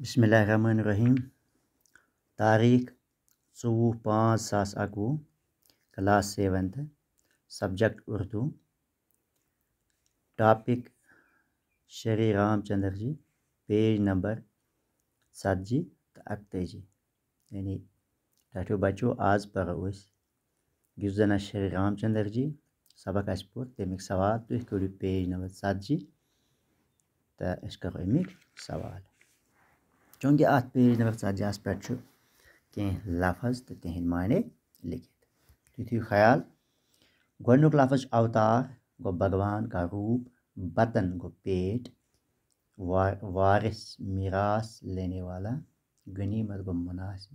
بسم اللہ الرحمن الرحیم تاریخ 24/5/2021 class 7th subject Urdu topic Shri Ram Chandra ji page number 70 تو 41 یعنی ٹھو بچو آز پرو یس زن شری رام چندر جی سبق اس پور تمیک سوال تھی کرو پیج نمبر 70 تو اس کرو امیک سوال چونکہ ات پیج نمبر 70 پہ کی لفظ تو تہند معنی لکھت تھی تھو خیال گۄڈنیُک لفظ اوتار گو بھگوان کا روپ بطن گو پیٹ وارث میراث لینے والا غنیمت گو مناسب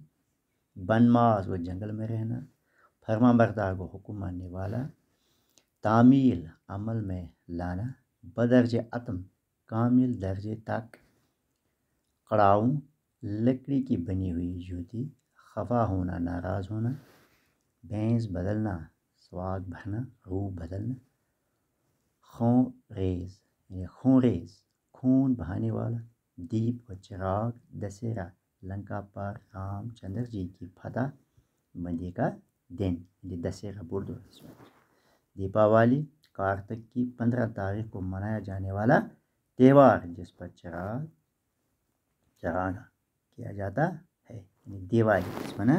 بنماس گو جنگل میں رہنا فرما بردار گو حکم ماننے والا تعمیل عمل میں لانا بدرج عتم کامل درجے تک کڑاؤں لکڑی کی بنی ہوئی جوتی خفا ہونا ناراض ہونا بھینس بدلنا سواگ بھرنا روح بدلنا خونریز خون بہانے والا دیپ و چراغ دسہرا لنکا پر رام چندر جی کی فتح بندی کا دن دسہرا بردو دیپاولی کارتک کی 15 تاریخ کو منایا جانے والا تہوار جس پر چراغا کیا جاتا ہے یعنی دیوالی اس ونا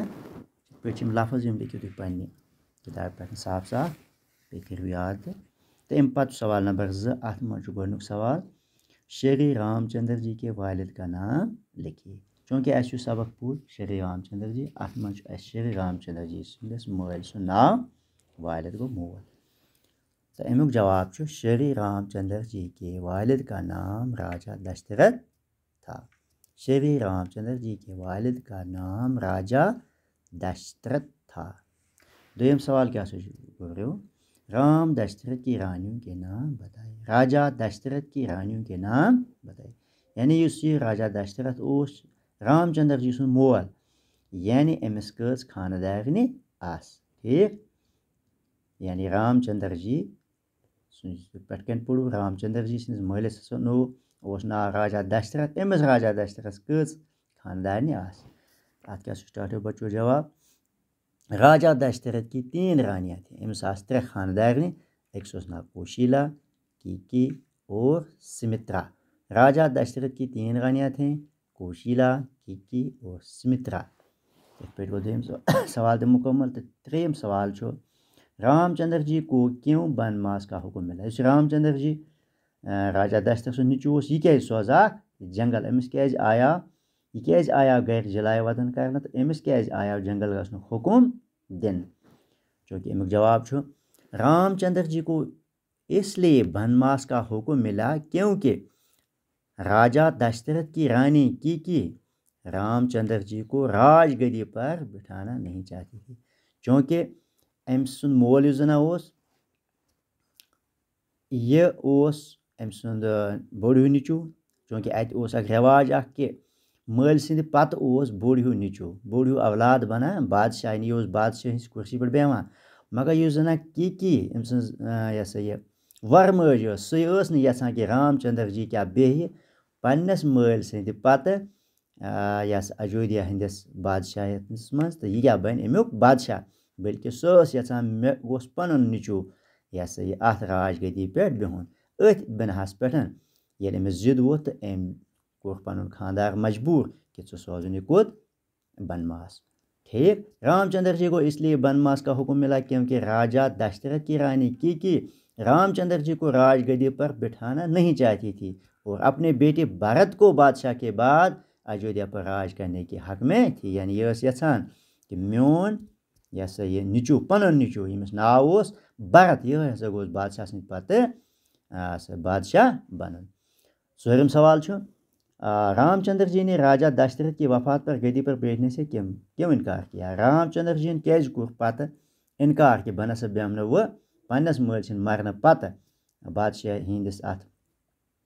پچھم لفظ لکھو تھی پنہ کتاب پہ صاف صاف بی کرو یاد تو ام پتہ سوال نمبر 2 ات مجھ گۄڈنیُک سوال شری رام چندر جی کے والد کا نام لکھیے چونکہ اس سبق پور شری رام چندر جی ات مجھ شری رام چندر جی سندس مول سن نام والد گو مول تو امیک جواب شری رام چندر جی کے والد کا نام راجا دشرتھ تھا شری رام چندر جی کے والد کا نام راجا دشرتھ تھا دویم سوال کیا بول رہے ہو رام دشرتھ کی رانیوں کے نام بتائے راجا دشرتھ کی رانیوں کے نام بتائے یعنی اس یہ راجا دشرتھ اس رام چندر جی سن مول یعنی امس کس خاندارنی آس ٹھیک یعنی رام چندر جی پہ کن پڑو رام چندر جی سندس مالس نو اس نا راجا دشرتھ امس راجا دشرتھ کس خاندارنی آس ات کیا سٹارٹ بچو جواب راجا دشرتھ کی 3 رانیاں تھیں امس آس 3 خاندارنی ایک ناو کوشیلا کیکی اور سمترا راجا دشرتھ کی 3 رانیاں تھیں کوشیلا کیکی اور سمترا اس پہ دویم سوال تو مکمل تو تریم سوال رام چندر جی کو کیوں بنماس کا حکم ملا اس رام چندر جی راجا دشرتھ سن نیچوس یہ کیا سوزا جنگل امس کیاز آیا یہ کیاز آیا گھر جلائے وطن کرنا تو امس کیاز آیا جنگل گھن حکم دن چونکہ امیک جواب رام چندر جی کو اس لیے بنماس کا حکم ملا کیونکہ راجا دشرتھ کی رانی کی رام چندر جی کو راج گدی پر بٹھانا نہیں چاہتی تھی چونکہ ام سن مول زنا یہ ام سند بوڑ ہیو نیچو چونکہ ات اک رواج اخ کہ مل سند پتہ بوڑ ہیو نیچو بوڑ ہیو اولاد بنان بادشاہ یہ بادشاہ ہز کرسی پہ بیوان مگر یہ زنا کی ام سن یہ سا یہ ورمج سی یژھان کہ رام چندر جی کیا بیہ پنس مل سند پتہ یس اجودھیا ہندس بادشاہس مز تو یہ کیا بن امیک بادشاہ بلکہ سہ یژھان مے گوس پنن نیچو یہ سا یہ ات راج گدی پہ بہن ات بنہس پہ یل امس ضد ووت تو ام کور پن خاندار مجبور کہ ژٕ سوزن یہ کوت بنماس ٹھیک رام چندر جی کو اس لیے بنماس کا حکم ملا کیونکہ راجا دشرتھ کی رانی کی رام چندر جی کو راج گدی پر بٹھانا نہیں چاہتی تھی اور اپنے بیٹے بھرت کو بادشاہ کے بعد اجودھیا پر راج کرنے کے حق میں تھی یعنی یہ یژھان کہ میون یہ سا یہ نیچو پنن نیچو یمس ناو بھرت یہ ہسا گوس بادشاہ سند پتہ بادشاہ بنن ژوٗرِم سوال رام چندر جی نے راجا دشرتھ کی وفات پر گدی پر بیٹھنے سے کیوں انکار کیا رام چندر جی نے کیازِ کوٚر پتہ انکار کہ بہ نسا بیہمہ بہ پنس مٲلۍ سٕنٛدِ مرنہٕ پتہ بادشاہ ہندس ات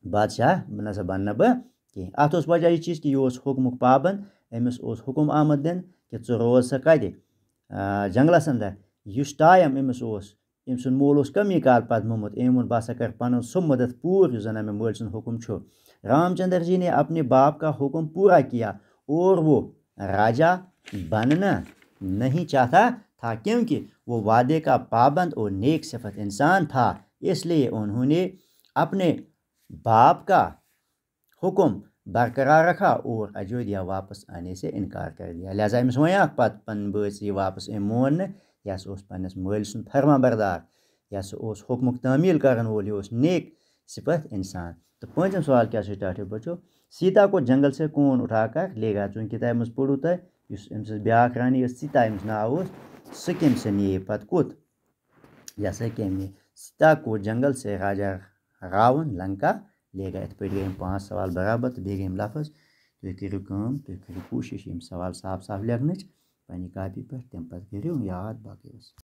بادشاہ نسا بنہ بہ کینٛہہ ات وجہ یہ چیز کہ یہ حکمک پابند امس حکم آمد دن کہ ژٕ روز سا کتہِ جنگلس اندر اس ٹائم امس ام سن مول کمی کال پتہ موٚمُت أمۍ ووٚن بہٕ ہسا کر پنن سُہ مدد پوٗرٕ یُس زن مےٚ مٲلۍ سُنٛد حکم رامچندر جی نے اپنے باپ کا حکم پورا کیا اور وہ راجا بننا نہیں چاہتا تھا کیونکہ وہ وعدے کا پابند اور نیک صفت انسان تھا، اس لیے انہوں نے اپنے باپ کا حکم برقرار رکھا اور اجودھیا واپس آنے سے انکار کر دیا. لہذا امس ون پتہ پن بٲژ یہ واپس مون یہ پنس مٲلۍ سُنٛد فرما بردار، یہ حکمک تعمیل کرن وول، یہ نیک صفت انسان. تو پانچم سوال کیا سٹارٹ ہے بچو، سیتا کو جنگل سے کون اٹھا کر لے گا؟ چون کتاب مز پڑھو تہ امس بیاکھ رانی سیتا امس ناو سہ کم سے نیے پتہ کوت یا سہ کم نیے؟ سیتا کو جنگل سے راجا راون لنکا لے گا. ات پہ گئی 5 سوال برابر تو بیٚیہِ گٔیِم لفظ. تُہۍ کٔرِو کٲم، تُہۍ کٔرِو کوٗشِش یِم سوال صاف صاف لیکھنٕچ پنٛنہِ کاپی پٮ۪ٹھ، تمہِ پتہٕ کٔرِو یاد باقٕے